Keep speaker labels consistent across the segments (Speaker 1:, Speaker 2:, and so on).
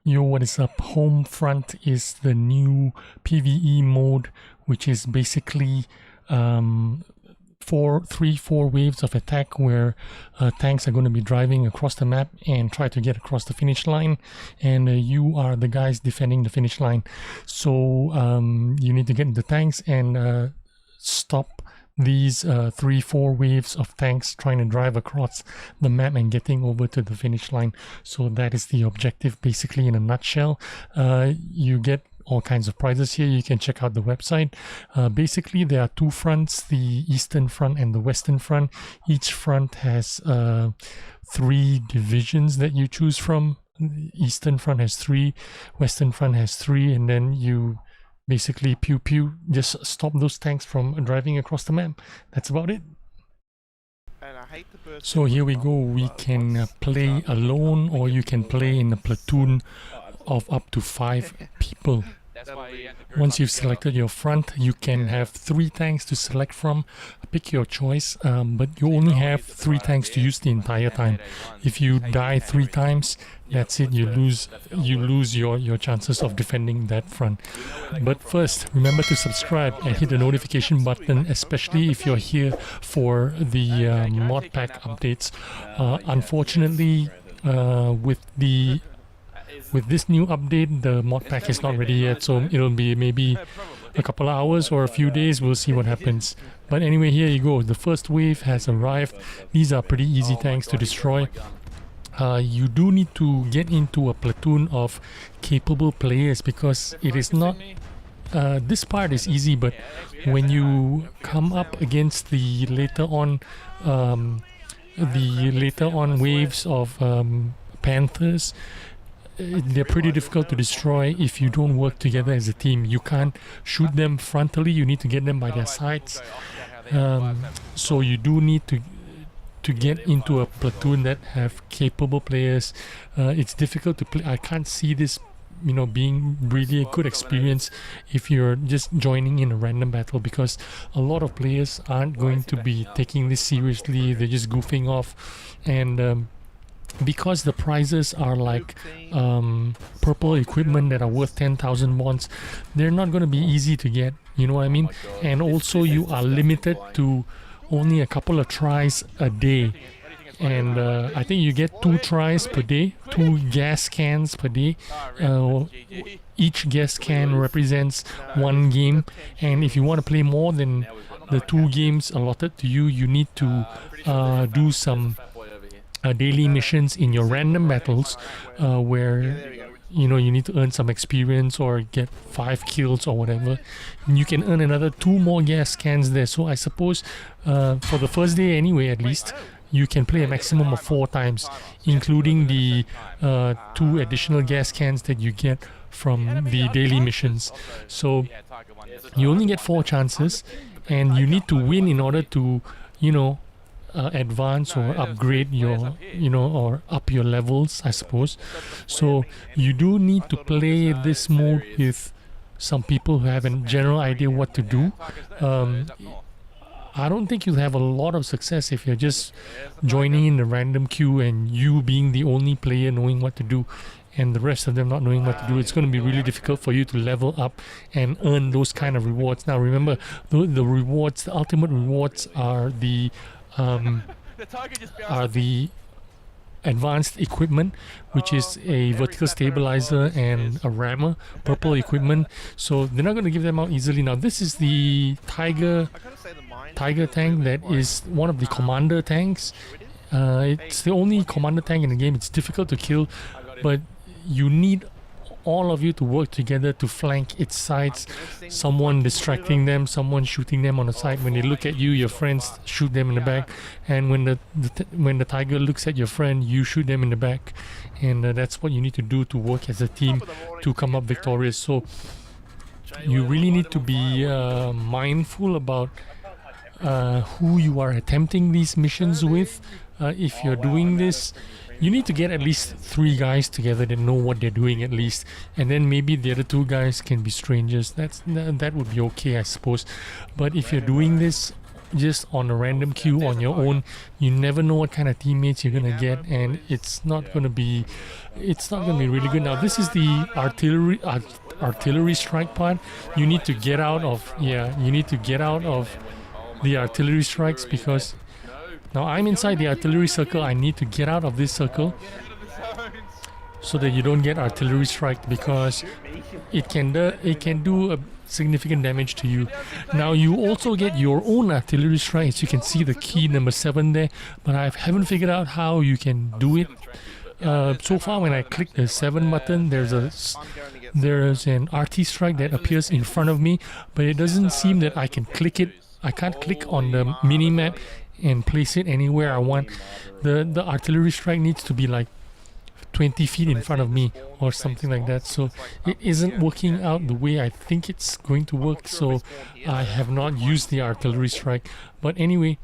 Speaker 1: Yo, what is up? Homefront is the new PvE mode, which is basically 4 waves of attack where tanks are going to be driving across the map and try to get across the finish line, and you are the guys defending the finish line. So you need to get into tanks and stop these 3-4 waves of tanks trying to drive across the map and getting over to the finish line. So that is the objective basically in a nutshell. You get all kinds of prizes here. You can check out the website. Basically there are two fronts, the Eastern Front and the Western Front. Each front has 3 divisions that you choose from. The Eastern Front has 3, Western Front has 3, and then you basically pew pew, just stop those tanks from driving across the map. That's about it. So here we go. We can play alone, or you can play in a platoon of up to 5 people. Once you've selected your front, you can have 3 tanks to select from. Pick your choice, but you only have 3 tanks to use the entire time. If you die 3 times, that's it. You lose your chances of defending that front. But first, remember to subscribe and hit the notification button, especially if you're here for the mod pack updates. Unfortunately, with this new update, the mod pack is not ready yet, so it'll be maybe a couple of hours or a few days. We'll see what happens. But anyway, here you go. The first wave has arrived. These are pretty easy tanks to destroy. You do need to get into a platoon of capable players, because it is not... this part is easy, but when you come up against the later on waves of Panthers, they're pretty difficult to destroy if you don't work together as a team. You can't shoot them frontally, you need to get them by their sides. So you do need to get into a platoon that have capable players. It's difficult to play. I can't see this, you know, being really a good experience if you're just joining in a random battle, because a lot of players aren't going to be taking this seriously. They're just goofing off, and because the prizes are like purple equipment that are worth 10,000 bonds, they're not going to be easy to get, you know what I mean? And also you are limited to only a couple of tries a day, and I think you get 2 tries per day, 2 gas cans per day. Each gas can represents 1 game, and if you want to play more than the 2 games allotted to you, you need to do some daily missions in your random battles, where you know you need to earn some experience or get 5 kills or whatever, and you can earn another 2 more gas cans there. So I suppose for the first day anyway, at least you can play a maximum of 4 times, including the 2 additional gas cans that you get from the daily missions. So you only get 4 chances, and you need to win in order to, you know, advance or upgrade your, you know, or up your levels, I suppose. So you do need to play this mode with some people who have a general idea what to do. I don't think you'll have a lot of success if you're just joining in the random queue and you being the only player knowing what to do and the rest of them not knowing what to do. It's going to be really difficult for you to level up and earn those kind of rewards. Now remember, the rewards, the ultimate rewards are the advanced equipment, which is a vertical stabilizer and a rammer, purple equipment. So they're not going to give them out easily. Now this is the Tiger tank that is one of the commander tanks. It's the only commander tank in the game. It's difficult to kill, but you need all of you to work together to flank its sides. Someone distracting them, someone shooting them on the side. When they look at you, your friends shoot them in the back, and when the tiger looks at your friend, you shoot them in the back. And that's what you need to do to work as a team to come up victorious. So you really need to be mindful about who you are attempting these missions with. If you're doing this, you need to get at least 3 guys together that know what they're doing at least, and then maybe the other 2 guys can be strangers. That would be okay, I suppose. But if you're doing this just on a random queue on your own. You never know what kind of teammates you're gonna get, and it's not gonna be really good. Now this is the artillery strike part. You need to get out of the artillery strikes, because now I'm inside the artillery circle. I need to get out of this circle so that you don't get artillery strike, because it can do a significant damage to you. Now you also get your own artillery strike. As you can see the key number 7 there, but I haven't figured out how you can do it. So far when I click the 7 button, there's an RT strike that appears in front of me, but it doesn't seem that I can click it. I can't click on the mini map and place it anywhere I want. The artillery strike needs to be like 20 feet in front of me or something like that, so it isn't working out the way I think it's going to work, so I have not used the artillery strike. But anyway,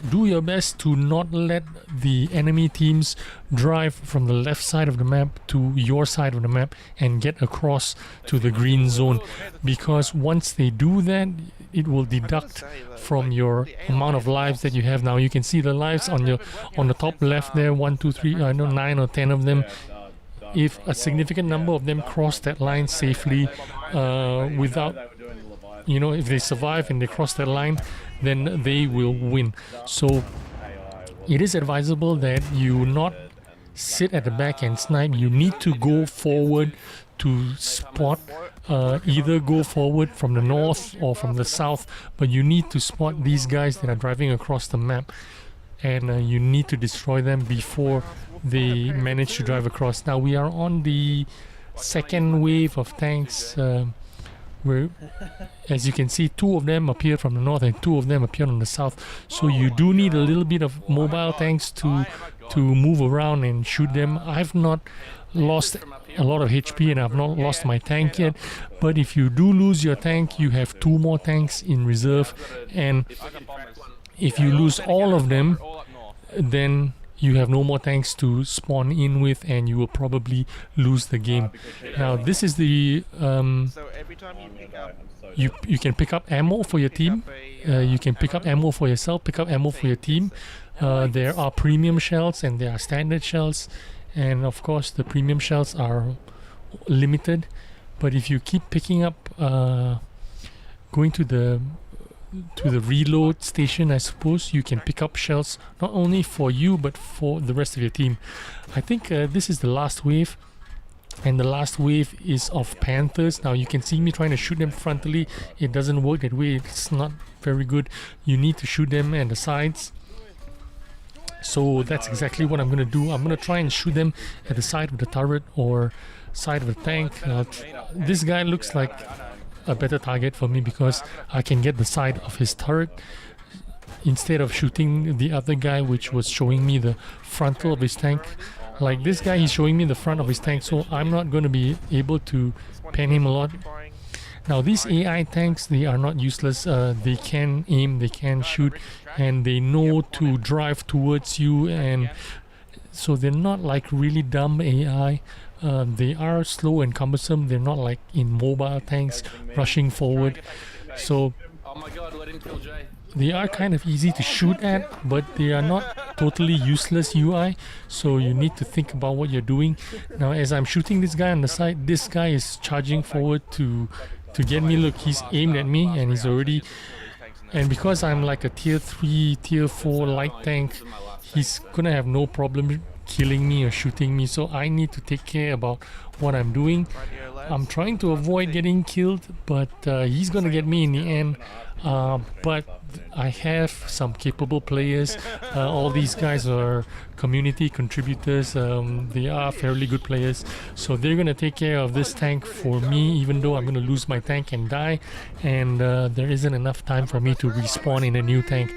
Speaker 1: do your best to not let the enemy teams drive from the left side of the map to your side of the map and get across to the green zone, because once they do that, it will deduct from your amount of lives that you have. Now you can see the lives on the top left there, 1, 2, 3, I know 9 or 10 of them. If a significant number of them cross that line safely without, if they survive and they cross that line, then they will win. So it is advisable that you not sit at the back and snipe. You need to go forward to spot, either go forward from the north or from the south, but you need to spot these guys that are driving across the map, and you need to destroy them before they manage to drive across. Now we are on the second wave of tanks, where, as you can see, 2 of them appear from the north and 2 of them appear on the south, so you do need a little bit of mobile tanks to move around and shoot them. I've not lost a lot of HP and I've not lost my tank yet, but if you do lose your tank, you have 2 more tanks in reserve, and if you lose all of them, then you have no more tanks to spawn in with, and you will probably lose the game. Now this is the you can pick up ammo for your team, you can pick up ammo for yourself, pick up ammo for your team. There are premium shells and there are standard shells, and of course the premium shells are limited, but if you keep picking up, going to the reload station, I suppose, you can pick up shells not only for you but for the rest of your team. I think this is the last wave, and the last wave is of Panthers. Now you can see me trying to shoot them frontally. It doesn't work that way. It's not very good. You need to shoot them at the sides. So that's exactly what I'm going to do. I'm going to try and shoot them at the side of the turret or side of the tank. This guy looks like a better target for me because I can get the side of his turret instead of shooting the other guy, which was showing me the frontal of his tank. Like this guy, he's showing me the front of his tank, so I'm not going to be able to pen him a lot. Now these AI tanks, they are not useless. They can aim, they can shoot, and they know to drive towards you, and so they're not like really dumb AI. They are slow and cumbersome. They're not like in mobile tanks rushing forward. So they are kind of easy to shoot at, but they are not totally useless UI. So you need to think about what you're doing. Now as I'm shooting this guy on the side, this guy is charging forward to get me. Look, he's aimed at me and he's already, and because I'm like a tier 3, tier 4 light tank, he's gonna have no problem killing me or shooting me, so I need to take care about what I'm doing. I'm trying to avoid getting killed, but he's gonna get me in the end. But I have some capable players. All these guys are community contributors. They are fairly good players, so they're gonna take care of this tank for me, even though I'm gonna lose my tank and die, and there isn't enough time for me to respawn in a new tank.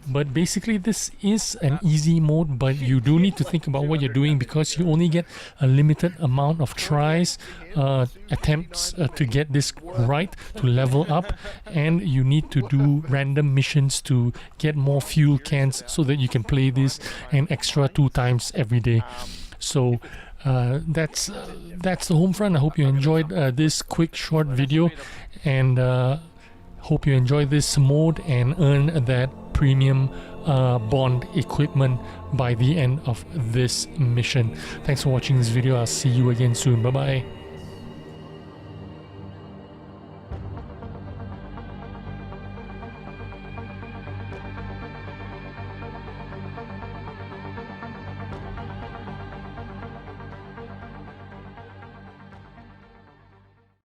Speaker 1: But basically this is an easy mode, but you do need to think about what you're doing because you only get a limited amount of tries, attempts to get this right, to level up, and you need to do random missions to get more fuel cans so that you can play this an extra 2 times every day. So that's the Homefront. I hope you enjoyed this quick short video, and Hope you enjoy this mode and earn that premium bond equipment by the end of this mission. Thanks for watching this video. I'll see you again soon. Bye bye.